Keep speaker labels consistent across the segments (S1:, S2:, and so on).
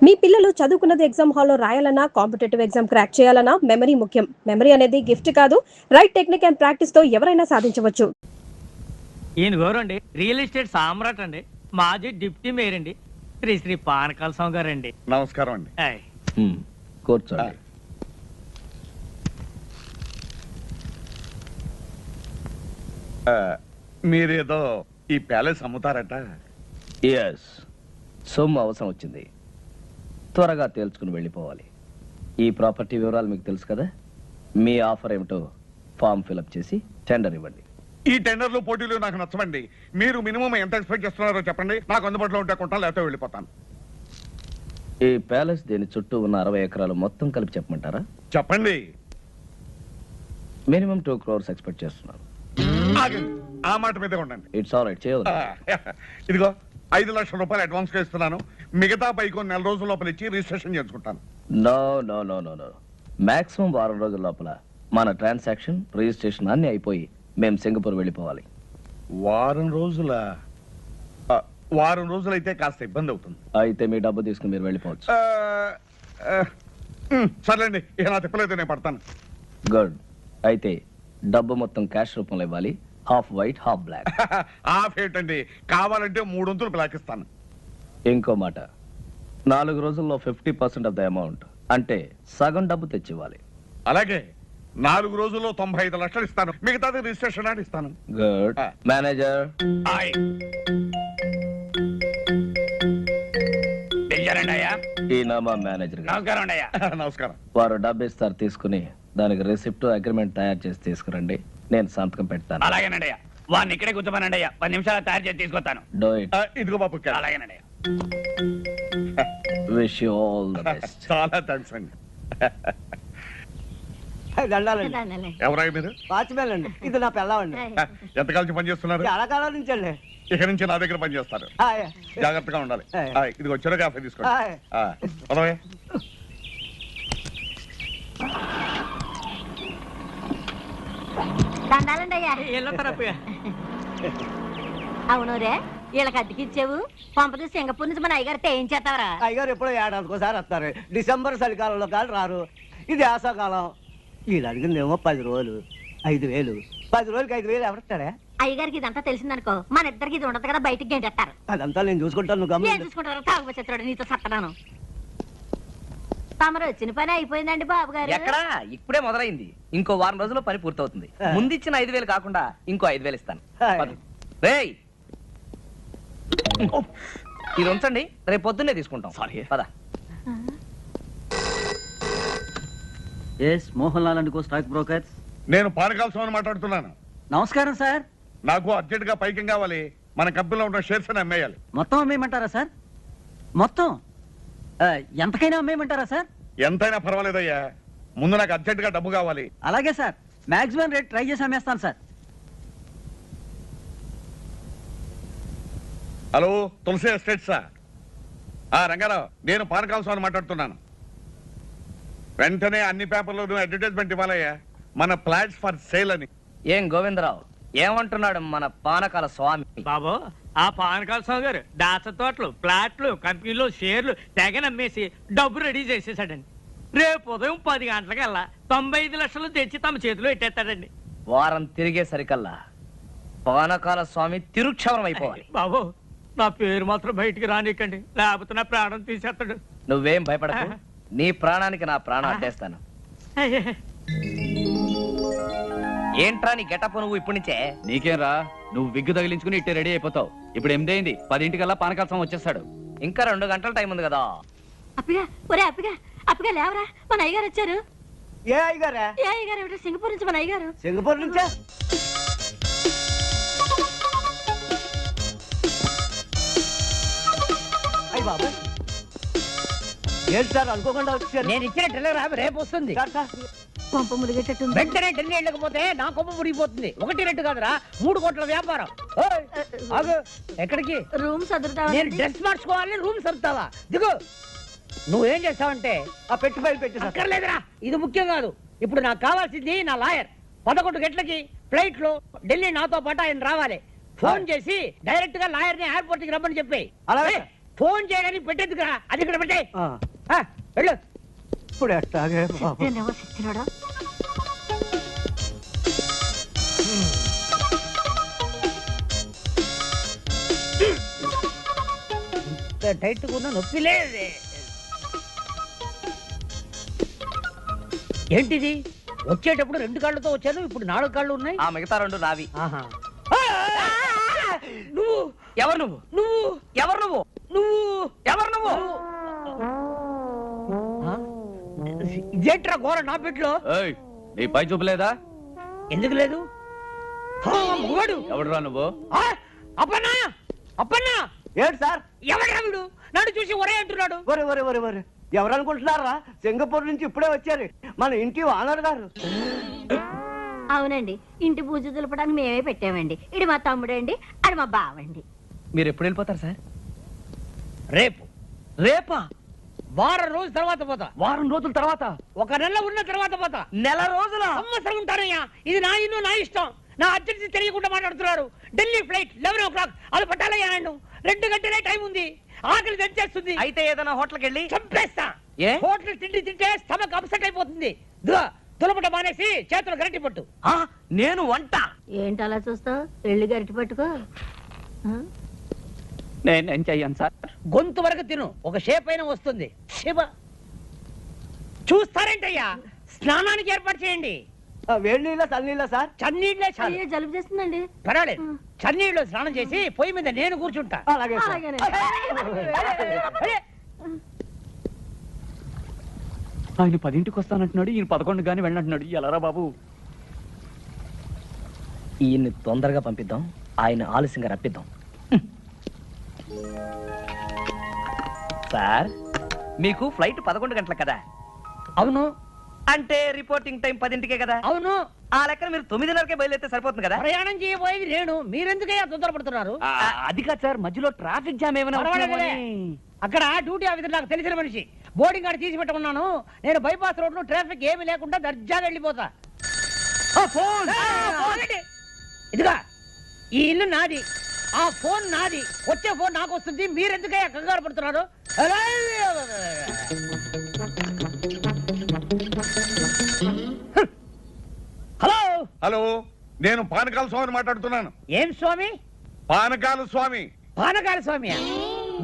S1: మీ పిల్లలు చదువుకున్నది ఎగ్జామ్ హాల్లో రాయాలన్నా కాంపిటేటివ్ ఎగ్జామ్ క్రాక్ చేయాలన్నా మెమరీ ముఖ్యం. మెమరీ అనేది గిఫ్ట్ కాదు, రైట్ టెక్నిక్ అండ్ ప్రాక్టీస్ తో ఎవరైనా సాధించవచ్చు.
S2: ఈయన గౌరండి రియల్ ఎస్టేట్ సామ్రాట్ అండి, మాజీ డిప్యూటీ మేయర్ అండి, శ్రీ శ్రీ పానకాల స్వామి గారండి.
S3: నమస్కారం అండి.
S2: ఆయ్.
S4: కూర్చోండి.
S3: మీరేదో ఈ ప్యాలెస్ అమ్ముతారట.
S4: ఎస్, సొమ్ము అవసరం వచ్చింది, త్వరగా తేల్చుకుని వెళ్ళిపోవాలి. ఈ ప్రాపర్టీ వివరాలు మీకు తెలుసు కదా. మీ ఆఫర్ ఏమిటో ఫామ్ ఫిలప్ చేసి టెండర్ ఇవ్వండి.
S3: ఈ టెండర్లు పోటీలు నాకు నచ్చవండి. మీరు మినిమం ఎంత ఎక్స్పెక్ట్ చేస్తున్నారో చెప్పండి. నాకు అందుబాటులో ఉంటే కొంటాను, లేకపోతే వెళ్ళిపోతాను.
S4: ఈ ప్యాలెస్ దీని చుట్టూ ఉన్న 60 ఎకరాలు మొత్తం కలిపి చెప్పమంటారా?
S3: చెప్పండి.
S4: మినిమం 2 crores ఎక్స్పెక్ట్ చేస్తున్నాను.
S3: ఆగండి, ఆ మాట మీదే ఉండండి.
S4: ఇట్స్ ఆల్ రైట్, చేయదు.
S3: ఇదిగో 5 లక్షల రూపాయలు అడ్వాన్స్ గా ఇస్తున్నాను. మిగతా పైకి 4 నెల రోజుల లోపల ఇచ్చి రిజిస్ట్రేషన్ చేసుకుంటాను.
S4: No no no no no, maximum 6 రోజుల లోపల మన ట్రాన్సాక్షన్ రిజిస్ట్రేషన్ అన్ని అయిపోయి మేము సింగపూర్ వెళ్ళిపోవాలి.
S3: వారం రోజుల వారం రోజులైతే కాస్త ఇబ్బంది అవుతుంది.
S4: అయితే మీ డబ్బు తీసుకుని మీరు వెళ్ళిపోవచ్చు.
S3: సర్లేండి, ఇక నా తిప్పలేదు, నేను పడతాను.
S4: గుడ్. అయితే డబ్బు మొత్తం క్యాష్ రూపంలో ఇవ్వాలి. Half white half black.
S3: Half ఏంటండి, కావాలంటే 3 వంతులు బ్లాక్ ఇస్తాను.
S4: ఇంకో మాట, 4 రోజుల్లో 50% ఆఫ్ ద అమౌంట్, అంటే సగం డబ్బు తెచ్చివ్వాలి.
S3: అలాగే 4 రోజుల్లో 95 లక్షలు ఇస్తాను. మిగతాది రిజిస్ట్రేషన్ అని ఇస్తాను.
S4: గుడ్. మేనేజర్. ఈయన మా మేనేజర్ గారు.
S3: నమస్కారం.
S4: వారు డబ్బు ఇస్తారు, తీసుకుని దానికి రిసిప్ట్ అగ్రిమెంట్ తయారు చేసి తీసుకురండి. నేను సంతకం పెడతాను.
S2: అలాగేనండయ్యా, వాడిని ఇక్కడే కూర్చోమనండయ్యా, 10 నిమిషాలు తయారు చేసి తీసుకొస్తాను.
S4: Do it.
S3: ఇదిగో బాబు.
S2: అలాగేనండయ్యా.
S4: Wish you all the best.
S3: చాలా థ్యాంక్స్ అండి.
S5: దండాలండి.
S3: ఎవరై మీరు?
S5: వాచ్మెన్ అండి. ఇది నా పిల్లవండి.
S3: ఎంతకాలం పని చేస్తున్నారు?
S5: చాలా కాలం నుంచి అండి.
S3: ఇక నుంచి నా దగ్గర పని చేస్తారు. జాగ్రత్తగా ఉండాలి. ఇదిగో చిన్న కాఫీ తీసుకోండి. పదవే.
S6: దండాలండి అయ్యా. అవును రే, వీళ్ళకి అద్దెకిచ్చావు. పంపది సింగపూర్ నుంచి మన అయ్యగారితో ఏం చేస్తావరా?
S5: అయ్యగారు ఎప్పుడో ఏడాదికోసారి వస్తారు. డిసెంబర్ చలికాలంలో కాదు రారు. ఇది వేసవకాలం. వీళ్ళు అడిగిందేమో 10 రోజులు 5,000. 10 రోజులకి 5,000 ఎవరిస్తాడే?
S6: అయ్యగారికి ఇదంతా తెలిసిందనుకో, మన ఇద్దరికి ఇది ఉండదు కదా, బయటికి గంటేస్తారు.
S5: అదంతా నేను చూసుకుంటాను. నువ్వు
S6: ఏం
S5: గమనించు.
S6: చూసుకుంటారు? తాగుబోతున్నాడు, నీతో సత్తనాను. తమరు వచ్చిన పని అయిపోయిందండి బాబు గారు.
S7: ఎక్కడా, ఇప్పుడే మొదలైంది. ఇంకో వారం రోజుల్లో పని పూర్తవుతుంది. ముందిచ్చిన 5,000 కాకుండా ఇంకో 5,000 ఇస్తాను. రేయ్, ఇది ఉంచండి, రేపు పొద్దున్నే తీసుకుంటాం. సారీ, పద.
S8: Mohan Lal and co stock brokers.
S3: నేను పానకాల స్వామిని మాట్లాడుతున్నాను.
S8: నమస్కారం సార్.
S3: నాకు అర్జెంట్ గా పైకి కావాలి. మన కంపెనీలో ఉన్న షేర్స్ అని అమ్మేయాలి.
S8: మొత్తం అమ్మేయమంటారా సార్? మొత్తం ఎంతకైనా అమ్మేయమంటారా సార్?
S3: ఎంతైనా పర్వాలేదయ్యా, ముందు నాకు అర్జెంట్ గా డబ్బు కావాలి.
S8: అలాగే సార్, మాక్సిమం రేట్ ట్రై చేసి అమ్మేస్తాను సార్.
S3: హలో, తులసి ఎస్టేట్సా? రంగారావు, నేను పానకాల స్వామిని మాట్లాడుతున్నాను. వెంటనే అన్ని పేపర్లోనూ అడ్వర్టైజ్మెంట్ ఇవ్వాలయ్యా, మన ఫ్లాట్స్ ఫర్ సేల్ అని.
S7: ఏం గోవిందరావు, ఏమంటున్నాడు మన పానకాల స్వామి?
S2: బాబు, ఆ పానకాల స్వామి గారు దాచ తోటలు, ప్లాట్లు, కంపెనీలు, షేర్లు తెగ నమ్మేసి డబ్బు రెడీ చేసేసాడండి. రేపు ఉదయం 10 గంటలకల్లా 95 లక్షలు తెచ్చి తమ చేతిలో పెట్టేస్తాడండి.
S7: వారం తిరిగేసరికల్లా పానకాల స్వామి తిరుక్షవరం అయిపోవాలి.
S2: బాబు, నా పేరు మాత్రం బయటికి రానికండి, లేకపోతే నా ప్రాణం తీసేస్తాడు.
S7: నువ్వేం భయపడకు, నీ ప్రాణానికి నా ప్రాణం అడ్డేస్తాను. ఏంట్రా నీ గెటప్ నువ్వు ఇప్పటి నుంచే?
S9: నీకేం రా, నువ్వు విగ్గు తగిలించుకుని ఇట్టే రెడీ అయిపోతావు. ఇప్పుడు 8 అయింది, 10 పానకాల స్వామి వచ్చేస్తాడు.
S7: ఇంకా 2 గంటల టైం ఉంది కదా.
S6: అప్పిగా, ఒరే అప్పిగా, అప్పిగా లేవరా, మన అయ్యగారు వచ్చారు.
S5: ఏ అయ్యగారా?
S6: ఏ అయ్యగారు ఏమిటో? సింగపూర్ నుంచి మన అయ్యగారు.
S5: సింగపూర్ నుంచా? అయ్య బాబు, ఏంటి సార్ అనుకోకుండా వచ్చారు?
S7: నేను ఇచ్చిన టెలిగ్రామ్ రేపు వస్తుంది.
S6: పంప ములిగేటట్టు
S7: వెంటనే ఢిల్లీ వెళ్ళకపోతే నా కొమ్మ మురిగిపోతుంది. 1 2 కాదురా, 3 కోట్ల వ్యాపారం. ఎక్కడికి?
S6: రూమ్ సదురుతావా?
S7: నేను డ్రెస్ మార్చుకోవాలి, రూమ్ సర్దుతావా? దిగు. నువ్వేం చేస్తావంటే
S5: ఆ పెట్టి ఫైల్ పెట్టి సార్.
S7: అక్కర్లేదురా, ఇది ముఖ్యం కాదు. ఇప్పుడు నాకు కావాల్సింది నా లాయర్. 11 గంటలకి ఫ్లైట్ లో ఢిల్లీ నాతో పాటు ఆయన రావాలి. ఫోన్ చేసి డైరెక్ట్ గా లాయర్ ని ఎయిర్పోర్ట్ కి రమ్మని చెప్పి.
S5: అలాగే.
S2: ఫోన్ చేయడానికి పెట్టేందుకురా, అది ఇక్కడ పెట్టే. వెళ్ళు.
S5: ఇప్పుడు ఎట్టాగే బాబు.
S6: ఇదేనేమో సిచ్చినాడా?
S2: టైట్ కూడా నొప్పి లేదే. ఏంటిది? వచ్చేటప్పుడు 2 కాళ్ళతో వచ్చాను, ఇప్పుడు 4 కాళ్ళు ఉన్నాయి.
S7: ఆ మిగతా 2 నావి.
S2: ఆహా. నువ్వు
S7: ఎవరు నువ్వు?
S2: నువ్వు
S7: ఎవరు నువ్వు?
S2: నువ్వు
S7: ఎవరు నువ్వు?
S2: ఇదేంట్రా ఘోర నా పెట్లో?
S9: ఏయ్, నీ పై చూపలేదా?
S2: ఎందుకు లేదు? మగవాడు
S9: ఎవడురా నువ్వు?
S2: అప్పన్నా, అప్పన్నా,
S5: ఏంటి సార్?
S2: ఎవడా వీడు? నన్ను చూసి ఒరే అంటున్నాడు.
S5: ఒరే ఒరే ఒరే ఒరే, ఎవరనుకుంటున్నారా? సింగపూర్ నుంచి ఇప్పుడే వచ్చారు మన ఇంటి ఓనర్ గారు.
S6: అవునండి, ఇంటి పూజ దులపడానికి మేమే పెట్టామండి. ఇది మా తమ్ముడండి, అది మా బావండి.
S7: మీరు ఎప్పుడు వెళ్ళిపోతారు సార్?
S2: రేపు. రేపా? వారం రోజుల తర్వాత పోతా.
S7: వారం రోజుల తర్వాత?
S2: 1 నెల ఉన్న తర్వాత పోతా.
S7: నెల రోజుల?
S2: సంవత్సరం ఉంటానయ్యా. ఇది నా ఇల్లు, నా ఇష్టం. నా అర్జెన్సీ తెలియకుండా మాట్లాడుతున్నారు. Delhi flight 11 o'clock. అది పట్టాలయ్యా నన్ను. 2 గంటలే టైం ఉంది. ఆకలి తెచ్చేస్తుంది.
S7: అయితే ఏదైనా హోటల్కి వెళ్ళి
S2: చంపేస్తా.
S7: ఏ?
S2: హోటల్ తిండి తింటే స్టమక్ అప్సెట్ అయిపోతుంది. తులపట మానేసి చేతులు గరటి పట్టు.
S7: నేను వంట.
S6: ఏంటి అలా చూస్తావు? వెళ్ళి గరిటి పట్టుకో.
S9: నేనేం చెయ్యను సార్.
S2: గొంతు వరకు తిను, ఒక షేప్ అయినా వస్తుంది. శివ చూస్తారేంటయ్యా? స్నానానికి ఏర్పాటు చేయండి.
S5: వేడి నీళ్ళ చన్నీళ్ళ సార్?
S2: చన్నీళ్ళే చాలు.
S6: అయ్యో, జలుబు చేస్తుందండి.
S2: పర్వాలేదు, చన్నీళ్ళు స్నానం చేసి పొయ్యి మీద నేను కూర్చుంటా.
S5: అలాగే సార్.
S6: అలాగేనండి.
S2: అరే,
S9: ఆయన 10ంటికి వస్తానంటున్నాడు, ఈయన 11 గాని వెళ్ళంటున్నాడు. ఎలారా బాబు?
S4: ఈయన్ని తొందరగా పంపిద్దాం, ఆయన ఆలస్యంగా రప్పిద్దాం.
S7: సార్, మీకు ఫ్లైట్ 11 గంటలకు కదా?
S2: అవును.
S7: అంటే రిపోర్టింగ్ టైం 10ంటికే కదా?
S2: అవును.
S7: ఆ లెక్కన మీరు 9:30కే బయలుదేరితే సరిపోతుంది కదా?
S2: ప్రయాణం చేయబోయేది నేను, మీరెందుకయ్యా తొందరపడుతున్నారు?
S9: అది కాదు సార్, మధ్యలో ట్రాఫిక్ జామ్ ఏమైనా
S2: పర్వాలేదులే. అక్కడ డ్యూటీ ఆఫీసర్ నాకు తెలిసిన మనిషి, బోర్డింగ్ కార్డు తీసి పెట్టమన్నాను. నేను బైపాస్ రోడ్ లో ట్రాఫిక్ ఏమీ లేకుండా దర్జాగా వెళ్ళిపోతా. ఇదిగా, ఈ ఇల్లు నాది, ఆ ఫోన్ నాది. వచ్చే ఫోన్ నాకు వస్తుంది. మీరెందుకయ్యా కంగారు పడుతున్నారు? హలో
S3: హలో, నేను పానకాల స్వామిని మాట్లాడుతున్నాను.
S2: ఏం స్వామి?
S3: పానకాల స్వామి.
S2: పానకాల స్వామియా?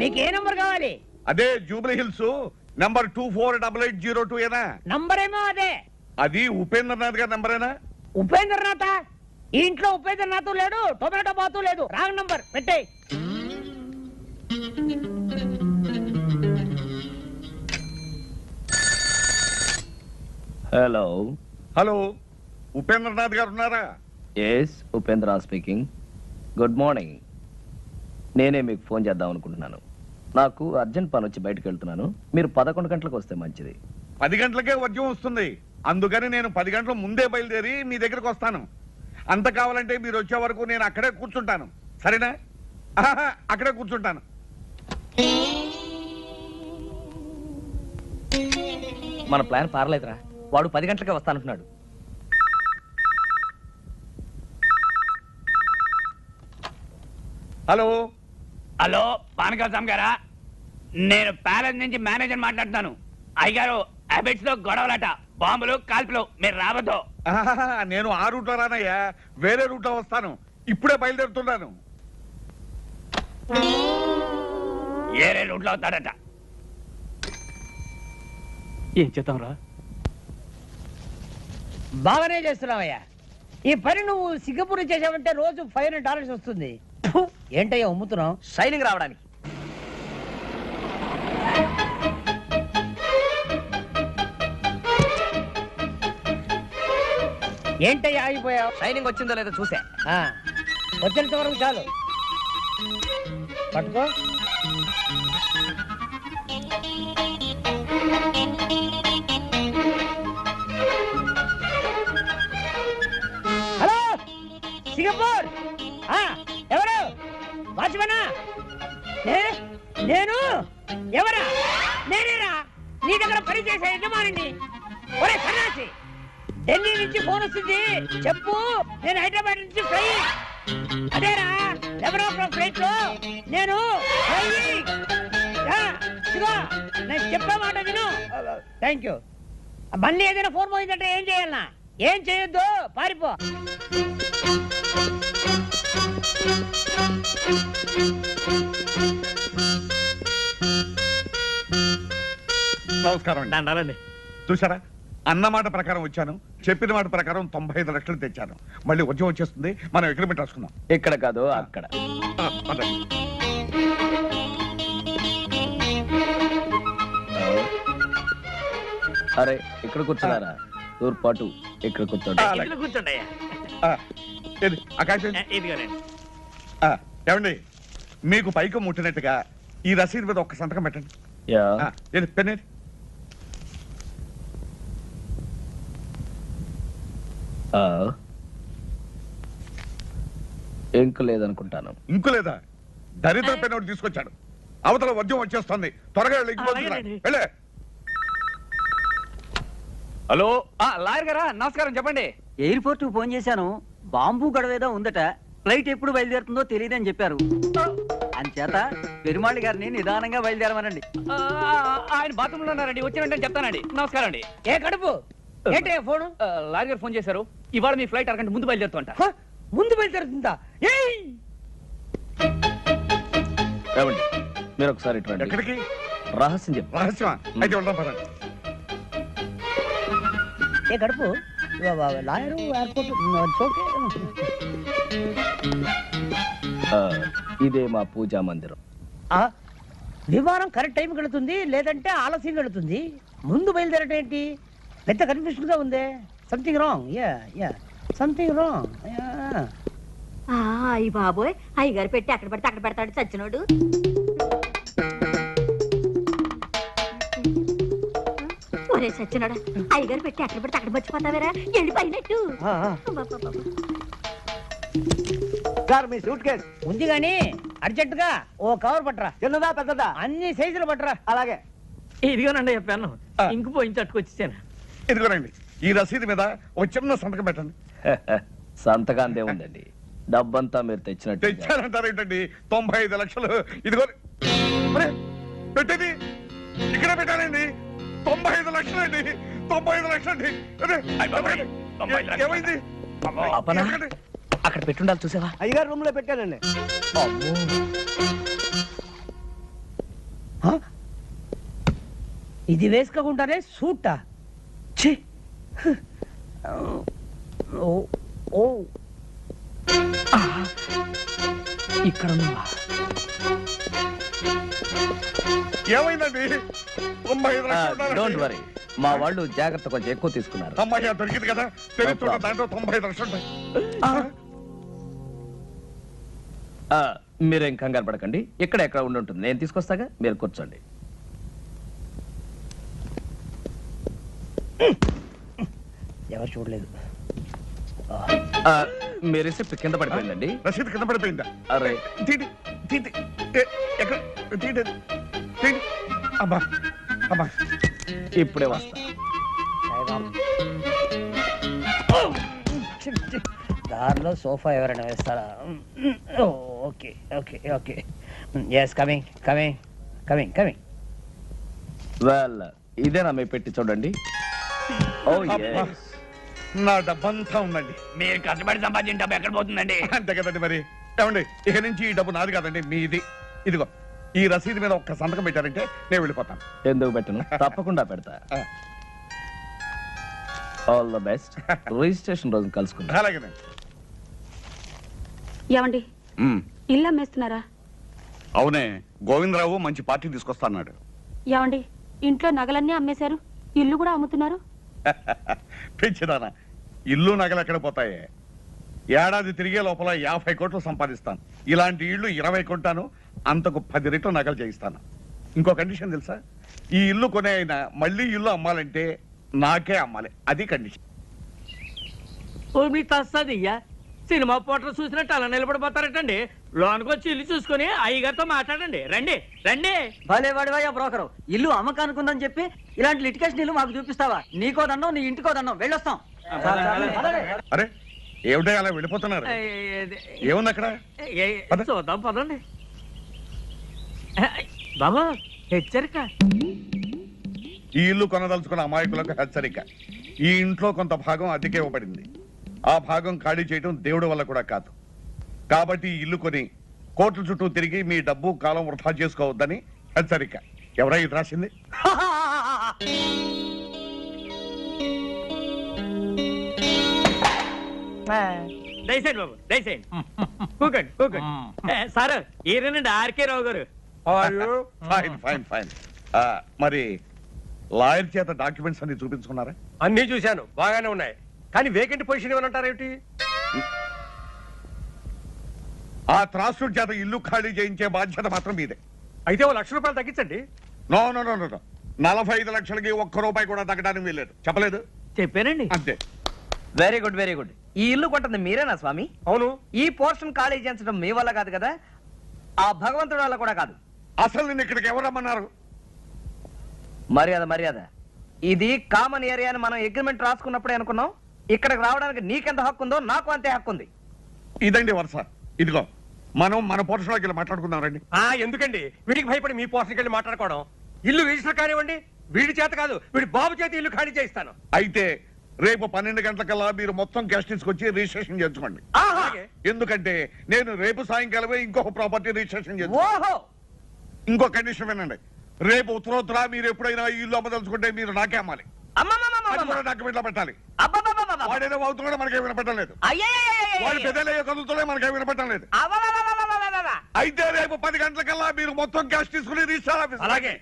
S2: మీకు ఏ నంబర్ కావాలి?
S3: అదే జూబ్లీ హిల్స్ నంబర్ 248802 ఏనా?
S2: నంబర్ ఏమో అదే.
S3: అది ఉపేంద్రనాథ్ గారి నంబరేనా?
S2: ఉపేంద్రనాథ? ఈ ఇంట్లో ఉపేంద్రనాథ్ లేడు, టొమాటో బాతు లేదు. రాంగ్ నంబర్ పెట్టేయ్.
S4: హలో.
S3: హలో, ఉపేంద్రనాథ్ గారు ఉన్నారా?
S4: Yes, Upendra speaking. Good morning. నేనే మీకు ఫోన్ చేద్దాం అనుకుంటున్నాను. నాకు అర్జెంట్ పని వచ్చి బయటకు వెళ్తున్నాను. మీరు 11 గంటలకు వస్తే మంచిది.
S3: 10 గంటలకే వర్జం వస్తుంది. అందుకని నేను 10 గంటల ముందే బయలుదేరి మీ దగ్గరకు వస్తాను. అంత కావాలంటే మీరు వచ్చే వరకు నేను అక్కడే కూర్చుంటాను. సరేనా? అక్కడే కూర్చుంటాను.
S7: మన ప్లాన్ పారలేదురా. వాడు 10 గంటలకే వస్తానంటున్నాడు.
S3: హలో.
S9: హలో, పానకాల స్వామి గారా? నేను ప్యాలెస్ నుంచి మేనేజర్ మాట్లాడుతాను. అయ్యగారు, అబిట్స్ లో గొడవలట, బాంబులు కాల్పులు, మీరు రావద్దు.
S3: నేను ఆ రూట్లో రానయ్యా, వేరే రూట్లో వస్తాను. ఇప్పుడే బయలుదేరుతున్నాను.
S9: ఏరే రూట్లో అవుతాడట. ఏం చేద్దాం రా?
S2: బాగానే చేస్తున్నావయ్యా. ఈ పని నువ్వు సింగపూర్ చేసావంటే రోజు $500 వస్తుంది. ఏంటయ్యా అమ్ముతున్నావు?
S7: షైనింగ్ రావడానికి.
S2: ఏంటయ్యా ఆగిపోయావు?
S7: షైనింగ్ వచ్చిందో లేదో చూసా.
S2: వచ్చినంత వరకు చాలు. పట్టుకో. Hello, Singapore. ఎవరు? వాచ్మనా? నేను ఎవరా? నేనేరా నీ దగ్గర పని చేసే యజమానిని. ఒరే సన్నాసి, ఢిల్లీ నుంచి ఫోన్ వస్తుంది, చెప్పు. నేను హైదరాబాద్ నుంచి ఫ్లై. అదేరా 11 o'clock ఫ్లైట్ లో నేను ఇదిగో నేను చెప్పే మాట విను. Thank you. మళ్ళీ ఏదైనా ఫోన్ పోయిందంటే ఏం చేయాలన్నా? ఏం చేయొద్దు, పారిపో.
S3: నమస్కారం అండి.
S2: దండాలండి.
S3: చూసారా, అన్న మాట ప్రకారం వచ్చాను, చెప్పిన మాట ప్రకారం 95 లక్షలు తెచ్చాను. మళ్ళీ ఉద్యోగం వచ్చేస్తుంది, మనం అగ్రిమెంట్ రాసుకుందాం.
S4: ఇక్కడ కాదు అక్కడ.
S3: పదండి.
S4: అరే ఇక్కడ కూర్చున్నారా? తూర్పాటు ఇక్కడ కూర్చోండి.
S2: ఇక్కడ కూర్చోండి అయ్యా.
S3: ఏది ఆ కాగితం?
S2: ఇదిగోనండి.
S3: ఏమండి, మీకు పైకి ముట్టినట్టుగా ఈ రసీదు మీద ఒక్క సంతకం పెట్టండి.
S4: యా.
S3: ఏది పెన్నేది?
S4: ఇంక లేదనుకుంటాను.
S3: ఇంకు లేదా? దరిద్ర పెన్ ఒకటి తీసుకొచ్చాడు. అవతల ఉద్యోగం వచ్చేస్తుంది, త్వరగా వెళ్ళు, ఇంటికి వస్తున్నా.
S2: అలాగేనండి.
S3: వెళ్ళే.
S7: హలో లాయర్ గారా, నమస్కారం. చెప్పండి.
S8: ఎయిర్పోర్ట్ కు ఫోన్ చేశాను, బాంబు గడవేదో ఉందట, ఫ్లైట్ ఎప్పుడు బయలుదేరుతుందో తెలియదని చెప్పారు. అంచేత పెరుమాళి గారిని నిదానంగా బయలుదేరమనండి.
S7: ఆయన బాత్రూమ్ లో ఉన్నారండి, వచ్చిన వెంటనే చెప్తానండి. నమస్కారం అండి.
S2: ఏ కడుపు ఏంటి ఫోను?
S7: లాయర్ గారు ఫోన్ చేశారు, ఇవాళ మీ ఫ్లైట్ అరగంట ముందు బయలుదేరుతుంట.
S2: హ? ముందు బయలుదేరుతుందా? ఏయ్!
S4: ఏమండి మీరు ఒకసారి ఇటు రండి.
S3: ఎక్కడికి?
S4: రహస్యం చెప్పు.
S3: రహస్యమా? అయితే వెళ్దాం పదండి.
S2: ఏ కడుపు లాయరు ఎయిర్పోర్ట్
S4: ఇదే మా పూజా మందిరం.
S2: విమానం కరెక్ట్ టైం వెళుతుంది, లేదంటే ఆలస్యం వెళుతుంది. ముందు బయలుదేరటం ఏంటి? పెద్ద కన్ఫ్యూషన్ గా ఉందే. Something wrong. Yeah something wrong.
S6: అయ్యి బాబోయ్, అయ్యగారు పెట్టి అక్కడ పడితే అక్కడ పెడతాడు చచ్చినోడు. ఒరే చచ్చినోడా, అయ్యగారు పెట్టి అక్కడ పడితే అక్కడ మర్చిపోతావేరా, వెళ్ళిపోయినట్టు.
S5: సార్ మీ సూట్ కేస్
S2: ఉంది గాని అర్జెంట్ గా ఓ కవర్ పట్టరా.
S5: చిన్నదా పెద్దదా?
S2: అన్ని సైజులు పట్టరా.
S5: అలాగే.
S2: ఇదిగోనండి చెప్పాను, ఇంకు పోయించి అట్టుకొచ్చేసాను.
S3: ఇదిగోనండి, ఈ రసీదు మీద ఒక చిన్న సంతకం పెట్టండి.
S4: సంతకాంతే ఉందండి, డబ్బంతా మీరు తెచ్చినట్టు.
S3: తెచ్చారంటారు ఏంటండి? 95 లక్షలు. ఇదిగో అరే, పెట్టేది ఇక్కడ పెట్టానండి. 95 లక్షలు అండి. 95 లక్షలు అండి. అరే, ఏమైంది?
S7: అపనా? అక్కడ పెట్టుండాలి, చూసావా?
S5: అయ్యగారు రూమ్ లో పెట్టానండి.
S2: ఇది వేసుకోకుండానే సూటా? ఛీ! ఓ
S7: ఇక్కడ ఉన్నావా?
S3: ఏమైందండి? 95 లక్షలు
S4: డోంట్
S3: ఉన్నారండి.
S4: వరీ, మా వాళ్ళు జాగ్రత్త కొంచెం ఎక్కువ తీసుకున్నారు.
S3: అమ్మాయి దొరికింది కదా, తెలుస్తున్న దాంట్లో 95 లక్షలు ఉంటాయి.
S4: మీరేం కంగారు పడకండి, ఇక్కడ ఎక్కడ ఉండి ఉంటుంది, నేను తీసుకొస్తాగా, మీరు కూర్చోండి.
S2: ఎవరు చూడలేదు.
S4: మీ రిసిప్ట్ కింద పడిపోయిందండి.
S3: రసీదు కింద పడిపోయిందా?
S4: అరే
S3: తీటి తీటి. ఎక్కడ? తీటి తీటి. అమ్మా అమ్మా,
S4: ఇప్పుడే వస్తా.
S2: దారిలో సోఫా ఎవరైనా వేస్తారా? Okay okay okay. Yes, coming coming coming coming.
S4: Well, ఇదేనా మీ పెట్టి చూడండి. ఓ
S3: అబ్బా, నా డబ్బంతా ఉందండి.
S9: మీరు కష్టపడి సంపాదించిన డబ్బు ఎక్కడ పోతుందండి?
S3: అంతే కదండి మరి. ఏమండి, ఇక నుంచి ఈ డబ్బు నాది కాదండి, మీది. ఇదిగో ఈ రసీదు మీద ఒక్క సంతకం పెట్టారంటే నేను వెళ్ళిపోతాను.
S4: ఎందుకు పెట్టను, తప్పకుండా పెడతా. All the best. రిజిస్ట్రేషన్ రోజు కలుసుకుందాం.
S3: అలాగేనండి.
S10: ఏమండి, ఇల్లు అమ్మేస్తున్నారా?
S3: అవునే, గోవిందరావు మంచి పార్టీ తీసుకొస్తాడు.
S10: ఏమండి, ఇంట్లో నగలన్నీ అమ్మేశారు, ఇల్లు కూడా అమ్ముతున్నారు.
S3: పెంచిదానా, ఇల్లు నగలు ఎక్కడ పోతాయి? ఏడాది తిరిగే లోపల 50 కోట్లు సంపాదిస్తాను. ఇలాంటి ఇళ్ళు 20 కొంటాను, అంతకు 10 రెట్లు నగలు చేయిస్తాను. ఇంకో కండిషన్ తెలుసా? ఈ ఇల్లు కొనే అయినా మళ్ళీ ఇల్లు అమ్మాలంటే నాకే అమ్మాలి, అది కండిషన్.
S2: ఓ మీ తస్తదియ్యా, సినిమా పోటర్ చూసినట్టు అలా నిలబడిపోతారటండి. లోనికి వచ్చి ఇల్లు చూసుకొని అయ్యగారితో మాట్లాడండి. రండి రండి.
S8: భలే వాడివయ్యా బ్రోకరు, ఇల్లు అమ్మకానుకుందని చెప్పి ఇలాంటి లిటికేషన్ ఇల్లు మాకు చూపిస్తావా? నీకో దండం, నీ ఇంటికో దండం, వెళ్ళొస్తాం.
S3: అరే ఏమిటో అలా వెళ్ళిపోతున్నారు? ఏముంది అక్కడ?
S2: చూద్దాం పదండి. బాబా హెచ్చరిక.
S3: ఈ ఇల్లు కొనదలుచుకున్న అమాయకులకు హెచ్చరిక. ఈ ఇంట్లో కొంత భాగం అద్దెకే ఇవ్వబడింది. ఆ భాగం ఖాళీ చేయడం దేవుడి వల్ల కూడా కాదు. కాబట్టి ఈ ఇల్లు కొని కోర్టుల చుట్టూ తిరిగి మీ డబ్బు కాలం వృధా చేసుకోవద్దని హెచ్చరిక. ఎవరై ఇది రాసింది?
S2: దయచేయండి బాబు, దయచేయండి. కూకండి, కూకండి. సార్ ఈరేనండి ఆర్కే రావు గారు.
S3: Fine fine fine. మరి లాయర్ చేత డాక్యుమెంట్స్ అన్ని చూపించుకున్నారా?
S11: అన్నీ చూశాను, బాగానే ఉన్నాయి. కానీ వేకెంట్ పొజిషన్ ఏమంటారేమిటి?
S3: ఆ త్రాసుడి చేత ఇల్లు ఖాళీ చేయించే బాధ్యత మాత్రం మీదే.
S11: అయితే ఓ ₹1,00,000 తగ్గించండి.
S3: నో నో నో నో 45 లక్షలకి ₹1 కూడా తగ్గడానికి వీల్లేదు. చెప్పలేదు?
S2: చెప్పానండి.
S3: అంతే.
S7: Very good, very good. ఈ ఇల్లు కొంటుంది మీరేనా స్వామి?
S11: అవును.
S7: ఈ పోర్షన్ ఖాళీ చేయించడం మీ వల్ల కాదు కదా, ఆ భగవంతుడి వల్ల కూడా కాదు.
S3: అసలు నిన్ను ఇక్కడికి ఎవరు రమ్మన్నారు?
S7: మర్యాద మర్యాద. ఇది కామన్ ఏరియా అని మనం అగ్రిమెంట్ రాసుకున్నప్పుడే అనుకున్నాం. ఇక్కడికి రావడానికి నీకెంత హక్కు ఉందో నాకు అంతే హక్కు ఉంది.
S3: ఇదండి వరుస. ఇదిగో మనం మన పోర్షన్లోకి వెళ్ళి మాట్లాడుకుందాం రండి.
S11: ఎందుకండి వీడికి భయపడి మీ పోర్షన్కి వెళ్ళి మాట్లాడుకోవడం? ఇల్లు రిజిస్టర్ కానివ్వండి, వీడి చేత కాదు వీడి బాబు చేత ఇల్లు ఖాళీ చేయిస్తాను.
S3: అయితే రేపు 12 గంటలకల్లా మీరు మొత్తం క్యాష్ తీసుకొచ్చి రిజిస్ట్రేషన్ చేసుకోండి. ఎందుకంటే నేను రేపు సాయంకాలమే ఇంకొక ప్రాపర్టీ రిజిస్ట్రేషన్ చేస్తాను. ఇంకో కండిషన్ వినండి. రేపు ఉత్తరోత్తర మీరు ఎప్పుడైనా ఈ ఇల్లు అమ్మదలుచుకుంటే మీరు నాకే అమ్మాలి. డాక్యుమెంట్లో పెట్టాలి. వాడేదో అవుతున్నాడో మనకేం వినపట్టలేదు. వాడు పెద్దలయ్యే కదులుతూనే మనకేం వినపట్టలేదు. అయితే రేపు 10 గంటలకల్లా మీరు మొత్తం క్యాష్ తీసుకుని రిజిస్టర్ ఆఫీస్.
S11: అలాగే.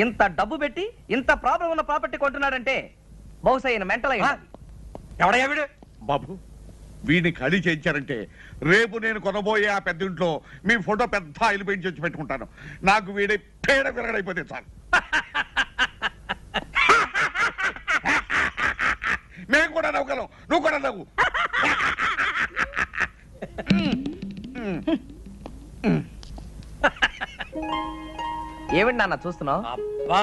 S7: ఇంత డబ్బు పెట్టి ఇంత ప్రాబ్లం ఉన్న ప్రాపర్టీ కొంటున్నాడంటే బహుశా ఈయన మెంటల్ అయ్యి.
S11: ఎవడయ్యా వీడు?
S3: బాబు, వీడిని ఖాళీ చేయించారంటే రేపు నేను కొనబోయే ఆ పెద్ద ఇంట్లో మీ ఫోటో పెద్ద ఆయిల్ పెయింట్ చేసి పెట్టుకుంటాను. నాకు వీడి పేడ విరగడైపోతే చాలు. మేము కూడా నవ్వుగలం, నువ్వు కూడా నవ్వు.
S7: ఏమిటి నాన్న చూస్తున్నావు?
S11: అబ్బా,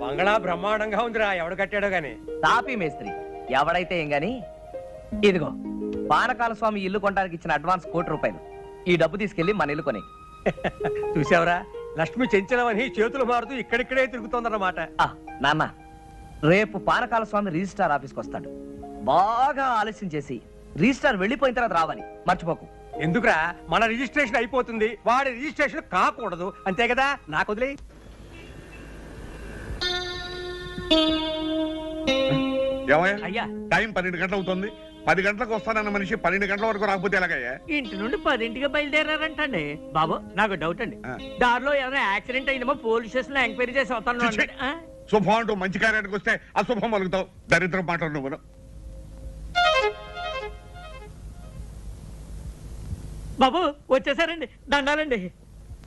S11: బంగళా బ్రహ్మాండంగా ఉందిరా. ఎవడు కట్టాడో గాని.
S7: తాపీ మేస్త్రి ఎవడైతే ఏం గాని. ఇదిగో పానకాల స్వామి ఇల్లు కొనడానికి ఇచ్చిన అడ్వాన్స్ ₹1,00,000. ఈ డబ్బు తీసుకెళ్లి మన ఇల్లు కొని.
S11: చూసావరా, లక్ష్మి చెంచలమని చేతులు మారుతూ ఇక్కడిక్కడే తిరుగుతోందన్నమాట.
S7: నాన్న, రేపు పానకాల స్వామి రిజిస్ట్రార్ ఆఫీస్కి వస్తాడు. బాగా ఆలస్యం చేసి రిజిస్ట్రార్ వెళ్ళిపోయిన తర్వాత రావాలి, మర్చిపోకు.
S11: ఎందుకురా, మన రిజిస్ట్రేషన్ అయిపోతుంది, వాడి రిజిస్ట్రేషన్ కాకూడదు. అంతే కదా, నాకు వదిలే.
S3: అయ్యా, టైం 12 గంటలు అవుతుంది. 10 గంటలకు వస్తానన్న మనిషి 12 గంటల వరకు రాకపోతే ఎలాగయ్యా?
S2: ఇంటి నుండి 10ంటికి బయలుదేరారంటండి. బాబు నాకు డౌట్ అండి, దారిలో ఏదైనా యాక్సిడెంట్ అయిందేమో పోలీస్ స్టేషన్ లో ఎంక్వైరీ చేసి వస్తాను.
S3: శుభం అంటూ మంచి కార్యానికి వస్తే అశుభం వలుగుతావు. దరిద్రం మాటలు నువ్వు.
S2: బాబు వచ్చేసారండి, దండాలండి.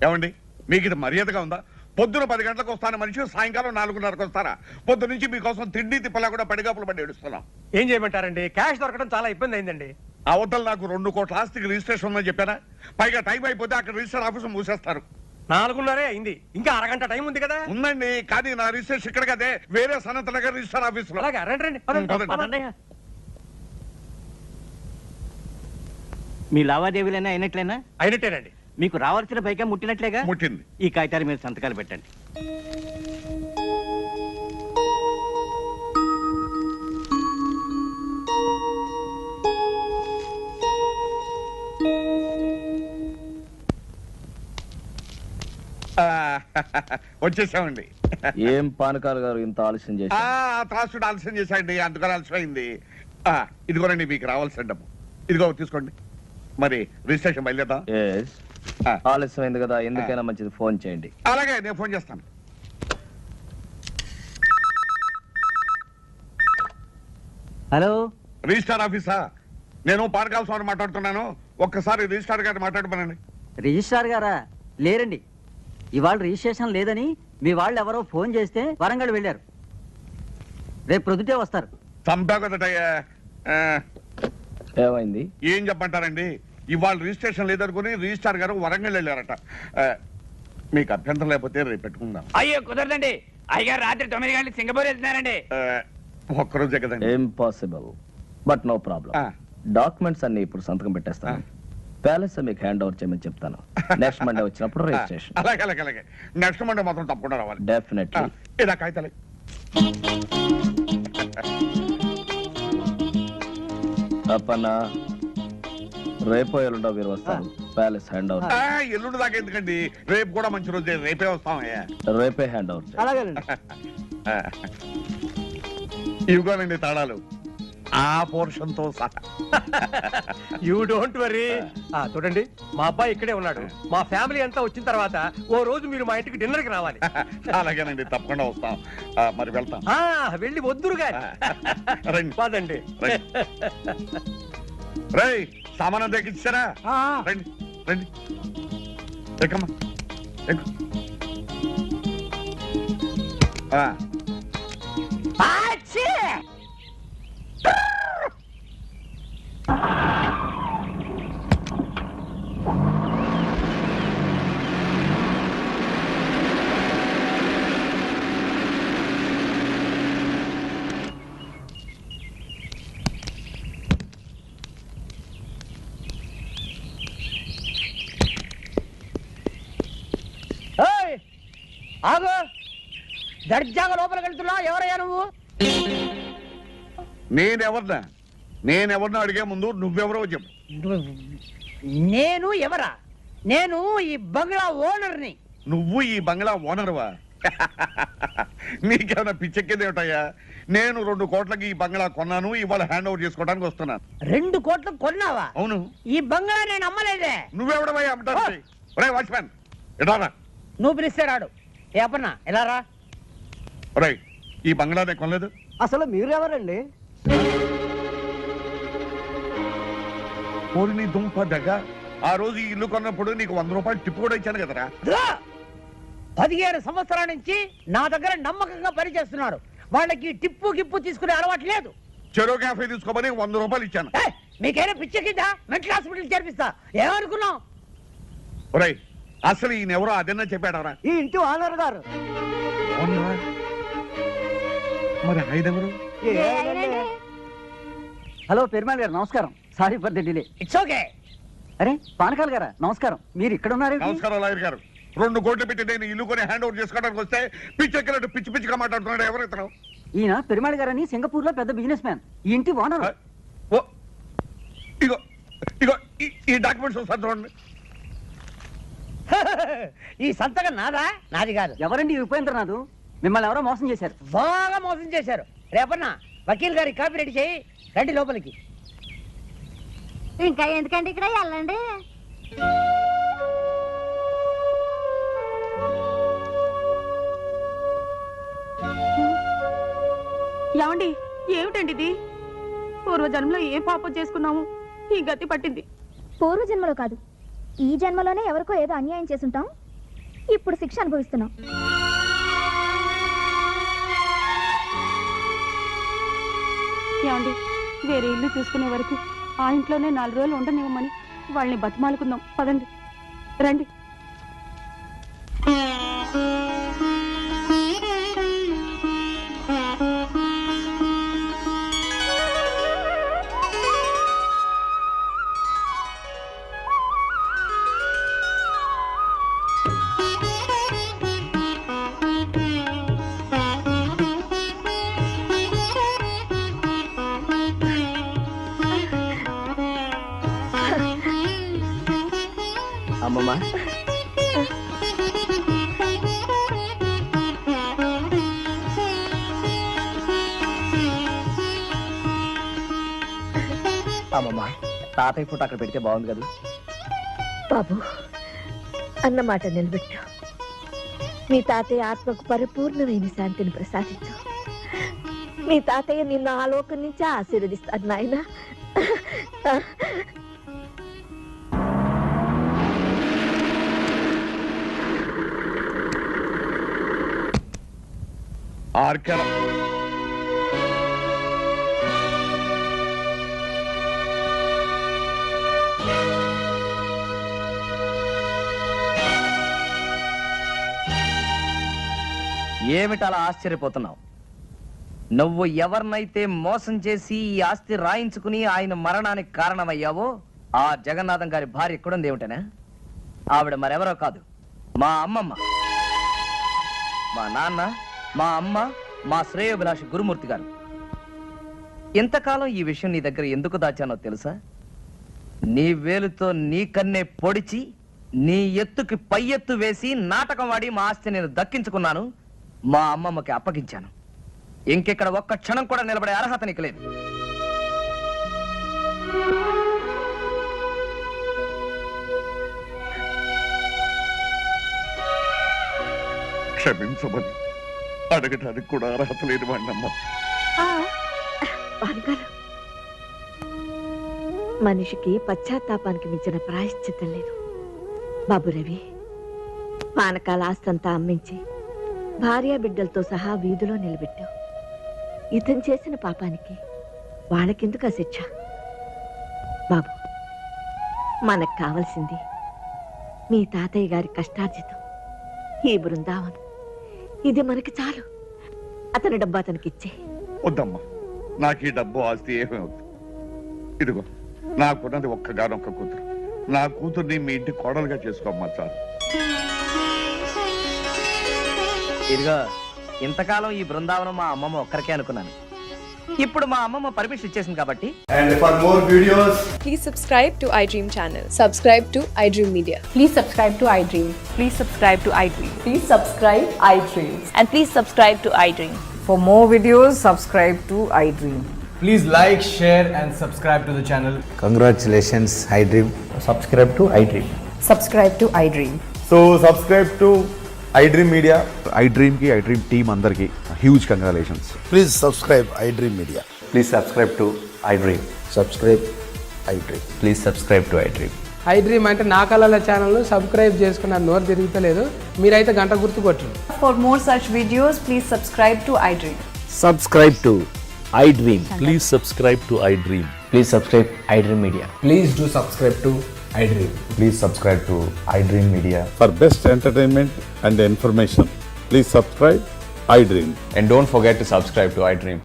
S3: ఏమండి, మీకు ఇది మర్యాదగా ఉందా? పొద్దున 10 గంటలకు వస్తాను మనిషి సాయంకాలం 4:30కు వస్తారా? పొద్దు నుంచి మీకోసం తిండి తిప్పలా కూడా పడిగాపులు పడి ఏడుస్తున్నాం.
S11: ఏం చేయమంటారండి, క్యాష్ దొరకడం చాలా ఇబ్బంది అయిందండి.
S3: అవతల నాకు 2 కోట్ల ఆస్తికి రిజిస్ట్రేషన్ ఉందని చెప్పారా? పైగా టైం అయిపోతే అక్కడ రిజిస్టర్ ఆఫీస్ మూసేస్తారు.
S11: 4:30 అయింది, ఇంకా అరగంట టైం ఉంది కదా.
S3: ఉందండి, కానీ నా రిజిస్ట్రేషన్ ఇక్కడ కదే, వేరే సనత్ నగర్ రిజిస్టర్ ఆఫీస్ లో.
S11: అలాగే, రండి.
S5: మీ లావాదేవీలైనా అయినట్లేనా?
S11: అయినట్టేనండి.
S5: మీకు రావాల్సిన పైగా ముట్టినట్లేగా?
S3: ముట్టింది.
S5: ఈ కాగితాల మీద సంతకాలు పెట్టండి.
S3: వచ్చేసామండి.
S4: ఏం పానకాల గారు ఇంత ఆలస్యం చేసి?
S3: త్రాసుడు ఆలస్యం చేశాండి, అందుకని ఆలస్యం అయింది. ఇదిగోనండి మీకు రావాల్సిన డబ్బు. ఇదిగో తీసుకోండి. మరి రిజిస్ట్రేషన్ బయలుదేద్దాం.
S4: ఆలస్యం అయింది కదా, ఎందుకైనా మంచిది ఫోన్ చేయండి.
S3: అలాగే, నేను ఫోన్ చేస్తాను.
S5: హలో,
S3: రిజిస్టార్ ఆఫీసా? నేను పానకాల స్వామి మాట్లాడుతున్నాను. ఒక్కసారి రిజిస్టార్ గారిని మాట్లాడమనండి.
S8: రిజిస్ట్రార్ గారా? లేరండి, ఇవాళ రిజిస్ట్రేషన్ లేదని మీ వాళ్ళు ఎవరో ఫోన్ చేస్తే వరంగల్ వెళ్ళారు. రేపు ప్రొద్దుటే వస్తారు.
S3: చంపా కదటయ్యా.
S4: ఏమైంది?
S3: ఏం చెప్పంటారండి, ఇవాళ రిజిస్ట్రేషన్ లేదనుకుని రిజిస్టార్ గారు వరంగల్ వెళ్ళారట. మీకు అభ్యంతరం లేకపోతే రేపు పెట్టుకుందాం.
S9: అయ్యో కుదరదండి, అయ్యగారు రాత్రి 9 గంటలకు సింగపూర్ వెళ్తున్నారండి.
S3: ఒక్కరోజే కదండి.
S4: Impossible, but no problem. Documents అన్ని ఇప్పుడు సంతకం పెట్టేస్తాను. ప్యాలెస్ మీకు హ్యాండ్ ఓవర్ చేయమని చెప్తాను. నెక్స్ట్ మండే వచ్చినప్పుడు రిజిస్ట్రేషన్.
S3: అలాగే అలాగే అలాగే నెక్స్ట్ మండే మాత్రం తప్పకుండా రావాలి.
S4: డెఫినెట్లీ.
S3: ఇదా కాగితాలే.
S4: అప్పన్న రేపో ఎల్లుండో మీరు వస్తారు. Palace hand over.
S3: ఎల్లుండి దాకా ఎందుకండి, రేపు కూడా మంచి రోజు, రేపే వస్తామయ్యా.
S4: రేపే హ్యాండ్ ఓవర్.
S5: అలాగేనండి.
S3: ఇవిగోనండి తాళాలు, ఆ పోర్షన్ తో సహా.
S11: You don't worry. చూడండి, మా అబ్బాయి ఇక్కడే ఉన్నాడు. మా ఫ్యామిలీ అంతా వచ్చిన తర్వాత ఓ రోజు మీరు మా ఇంటికి డిన్నర్ కి రావాలి.
S3: అలాగేనండి, తప్పకుండా వస్తాం. మరి వెళ్తాం.
S11: వెళ్ళి వద్దురు గాని.
S3: రండి
S11: పదండి.
S3: రేయ్, సామానం తెచ్చారా? రండి రండి, ఎక్కమ్మా ఎక్కు.
S5: ఆగు, దర్జాగా లోపలికి వెళ్తున్నావు. ఎవరయ్యా నువ్వు?
S3: నేనెవరినో అడిగే ముందు నువ్వెవరో చెప్పు.
S5: నేను ఎవరా? నేను ఈ బంగ్లా ఓనర్ని.
S3: నువ్వు ఈ బంగ్లా ఓనర్వా? నీకేమైనా పిచ్చెక్కేదేమిటయ్యా? నేను 2 కోట్లకి ఈ బంగ్లా కొన్నాను, ఇవాళ హ్యాండ్ ఓవర్ చేసుకోవడానికి వస్తున్నాను.
S5: 2 కోట్లు కొన్నావా?
S3: అవును.
S5: ఈ బంగ్లా నేను అమ్మలేదే.
S3: నువ్వెవడవయ్యా అమ్మటానికి? ఒరేయ్ వాచ్మ్యాన్, ఎడారా?
S5: నువ్వు పిలిస్తే రాడు. ఏ అప్పన్నా ఎలా రా?
S3: ఒరేయ్, ఈ బంగ్లా నేను కొనలేదు.
S5: అసలు మీరెవరండి?
S3: నీ దుంప దగ్గ, ఆ రోజు ఈ ఇల్లు కొన్నప్పుడు నీకు 100 రూపాయలు టిప్పు కూడా ఇచ్చాను కదరా.
S5: 15 సంవత్సరాల నుంచి నా దగ్గర నమ్మకంగా పనిచేస్తున్నారు. వాళ్ళకి టిప్పు గిప్పు తీసుకునే అలవాటు లేదు.
S3: చెరో కాఫీ తీసుకోమని 100 రూపాయలు ఇచ్చాను.
S5: మీకైనా పిచ్చెక్కిందా? Mental hospital చేర్పిస్తా. ఏమనుకున్నావు?
S3: ఒరేయ్, అసలు ఈయనెవరో అదన్నా చెప్పాడవరా?
S5: ఈ ఇంటి ఓనర్ గారు.
S3: మరి ఆయనెవరు?
S8: హలో పెరుమాళ్ గారు, నమస్కారం. Sorry for the delay.
S5: It's okay.
S8: అరే పానకాల్ గారా, నమస్కారం. మీరు ఇక్కడ ఉన్నారు?
S3: నమస్కారం లాయర్ గారు. 2 కోట్లు పెట్టి నేను ఇల్లు కొని హ్యాండ్ ఓవర్ చేసుకోవడానికి వస్తే పిచ్చెక్కినట్టు పిచ్చి పిచ్చిగా మాట్లాడుతున్నాడు. ఎవరు ఇతను?
S8: ఈయన పెరుమాళ్ గారని సింగపూర్ లో పెద్ద బిజినెస్ మ్యాన్. ఈ ఇంటి ఓనర్.
S3: ఓ, ఇగో ఇగో ఈ డాక్యుమెంట్స్ ఒకసారి చూడండి.
S5: ఈ సంతకం నాదా? నాది కాదు.
S8: ఎవరండి ఈ ఉపేంద్రనాథ్? మిమ్మల్ని ఎవరో మోసం చేశారు.
S5: బాగా మోసం చేశారు. రేపన్నా వకీల్ గారి కాపీ రెడీ చేయి. రండి లోపలికి.
S6: ఇంకా ఎందుకంటే ఇక్కడ వెళ్ళండి.
S10: ఏమండి, ఏమిటండి ఇది? పూర్వజన్మలో ఏ పాపం చేసుకున్నాము, ఈ గతి పట్టింది.
S12: పూర్వజన్మలో కాదు, ఈ జన్మలోనే ఎవరికో ఏదో అన్యాయం చేసుంటాం. ఇప్పుడు శిక్ష అనుభవిస్తున్నాం.
S10: ఏమండి, వేరే ఇల్లు చూసుకునే వరకు ఆ ఇంట్లోనే 4 రోజులు ఉండనివ్వమని వాళ్ళని బతిమాలుకుందాం. పదండి, రండి.
S4: అమ్మమ్మ, అమ్మమ్మ, తాతయ్య ఫోటో అక్కడ పెడితే బాగుంది కదా.
S13: బాబు, అన్నమాట నిలబెట్టు. మీ తాతయ్య ఆత్మకు పరిపూర్ణమైన శాంతిని ప్రసాదించు. మీ తాతయ్య నిన్ను ఆలోకం నుంచి ఆశీర్వదిస్తాడు నాయన.
S3: ఆర్కెలం
S4: ఏమిటలా ఆశ్చర్యపోతున్నావు? నువ్వు ఎవరినైతే మోసం చేసి ఈ ఆస్తి రాయించుకుని ఆయన మరణానికి కారణమయ్యావో
S7: ఆ జగన్నాథం గారి భార్య ఎక్కడుంది ఏమిటనా? ఆవిడ మరెవరో కాదు, మా అమ్మమ్మ. మా నాన్న, మా అమ్మ, మా శ్రేయోభిలాషి గురుమూర్తి గారు. ఇంతకాలం ఈ విషయం నీ దగ్గర ఎందుకు దాచానో తెలుసా? నీ వేలుతో నీ కన్నే పొడిచి నీ ఎత్తుకి పై ఎత్తు వేసి నాటకం వాడి మా ఆస్తి నేను దక్కించుకున్నాను, మా అమ్మమ్మకి అప్పగించాను. ఇంకెక్కడ ఒక్క క్షణం కూడా నిలబడే అర్హత నీకు లేదు.
S3: క్షమించమని అడగటానికి కూడా అర్హత లేని వాడినమ్మా.
S13: మనిషికి పశ్చాత్తాపానికి మించిన ప్రాయశ్చిత్తం లేదు బాబు రవి. పానకాల ఆస్తంతా అమ్మించి భార్యా బిడ్డలతో సహా వీధిలో నిలబెట్టావు. ఇతను చేసిన పాపానికి వాళ్ళకెందుకు ఆ శిక్ష? బాబు, మనకు కావలసింది మీ తాతయ్య గారి కష్టార్జితం, ఈ బృందావనం. ఇది మనకి చాలు. అతని డబ్బు అతనికి ఇచ్చే.
S3: వద్దమ్మా, నాకు ఈ డబ్బు ఆస్తి ఏమీ వద్దు. ఇదిగో నాకున్నది ఒక్కగానొక్క కూతురు. నా కూతుర్ని మీ ఇంటి కోడలుగా చేసుకోమ్మా చాలు.
S7: ఇదిగో ఇంతకాలం ఈ బృందావనం మా అమ్మమ్మ ఒక్కరికే అనుకున్నాను. ఇప్పుడు మా అమ్మమ్మ పర్మిషన్ ఇచ్చేసింది కాబట్టి.
S14: And for more videos,
S15: please subscribe to iDream channel. Subscribe to iDream Media.
S10: Please subscribe to iDream. Please subscribe to iDream.
S15: Please subscribe iDream.
S6: And please subscribe to iDream.
S15: For more videos, subscribe to iDream.
S14: please like, share and subscribe to the channel.
S16: Congratulations, iDream.
S14: Subscribe to iDream.
S15: Subscribe to iDream.
S14: So subscribe to iDream Media.
S17: iDream ki iDream team andarki huge congratulations.
S16: Please subscribe iDream Media.
S14: Please subscribe to iDream.
S16: Subscribe iDream.
S14: Please subscribe to iDream.
S18: iDream అంటే నా కళల ఛానల్ను subscribe చేసుకున్న నోరు తిరుగుతలేదు, మీరైతే గంట గుర్తు కొట్టండి.
S15: For more such videos, please subscribe to iDream.
S16: Subscribe to iDream.
S17: Please subscribe to iDream.
S14: Please subscribe iDream Media. Please do subscribe to iDream.
S17: Please subscribe to iDream Media.
S3: For best entertainment and information, please subscribe iDream.
S17: And don't forget to subscribe to iDream.